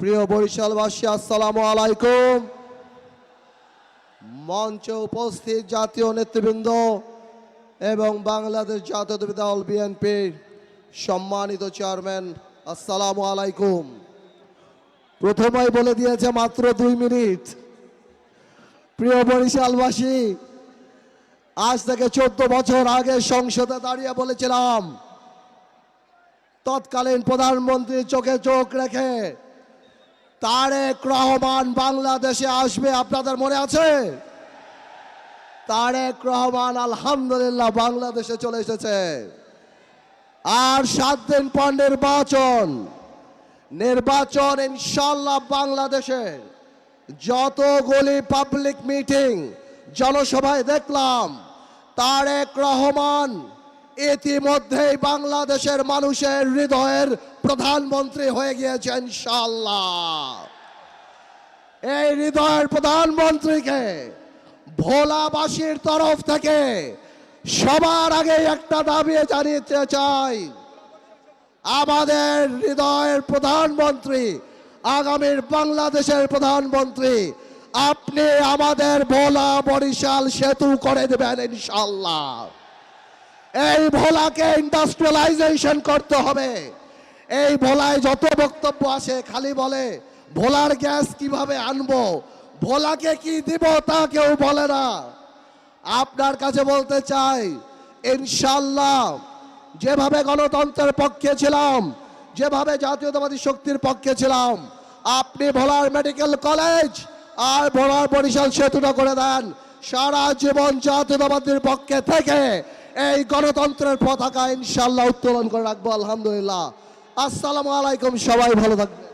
প্রিয় বরিশালবাসী, আসসালামু আলাইকুম। মঞ্চে উপস্থিত জাতীয় নেতৃবৃন্দ এবং বাংলাদেশ জাতীয়তাবাদী দল বিএনপির সম্মানিত চেয়ারম্যান, আসসালামু আলাইকুম। প্রথমেই বলে দিয়েছে মাত্র 2 মিনিট। প্রিয় বরিশালবাসী, আজ থেকে 14 বছর আগে সংসদে দাঁড়িয়ে বলেছিলাম তৎকালীন প্রধানমন্ত্রীর চোখে চোখ রেখে তারেক রহমান বাংলাদেশে আসবে। আপনাদের মনে আছে? তারেক রহমান আলহামদুলিল্লাহ বাংলাদেশে চলে এসেছে। আর 7 দিন পর নির্বাচন ইনশাআল্লাহ বাংলাদেশে যতগুলি পাবলিক মিটিং জনসভায় দেখলাম, তারেক রহমান ইতিমধ্যেই বাংলাদেশের মানুষের হৃদয়ের প্রধানমন্ত্রী হয়ে গিয়েছে ইনশাআল্লাহ। এই হৃদয়ের প্রধানমন্ত্রীকে ভোলাবাসীর তরফ থেকে সবার আগে একটা দাবি জানিয়ে চাই, আমাদের হৃদয়ের প্রধানমন্ত্রী, আগামীর বাংলাদেশের প্রধানমন্ত্রী, আপনি আমাদের ভোলা বরিশাল সেতু করে দেবেন ইনশাআল্লাহ। এই ভোলাকে ইন্ডাস্ট্রিয়ালাইজেশন করতে হবে। এই ভোলায় যত বক্তব্য আসে খালি বলে ভোলার গ্যাস কিভাবে আনবো, ভোলাকে কি দিব তা কেউ বলে না। আপনার কাছে বলতে চাই, ইনশাআল্লাহ যেভাবে গণতন্ত্রের পক্ষে ছিলাম, যেভাবে জাতীয়তাবাদী শক্তির পক্ষে ছিলাম, আপনি ভোলার মেডিকেল কলেজ আর ভোলার বরিশাল সেতুটা করে দেন। সারা জীবন জাতীয়তাবাদীর পক্ষে থেকে এই গণতন্ত্রের পতাকা ইনশাআল্লাহ উত্তোলন করে রাখবো। আলহামদুলিল্লাহ। আসসালামু আলাইকুম, সবাই ভালো থাকবেন।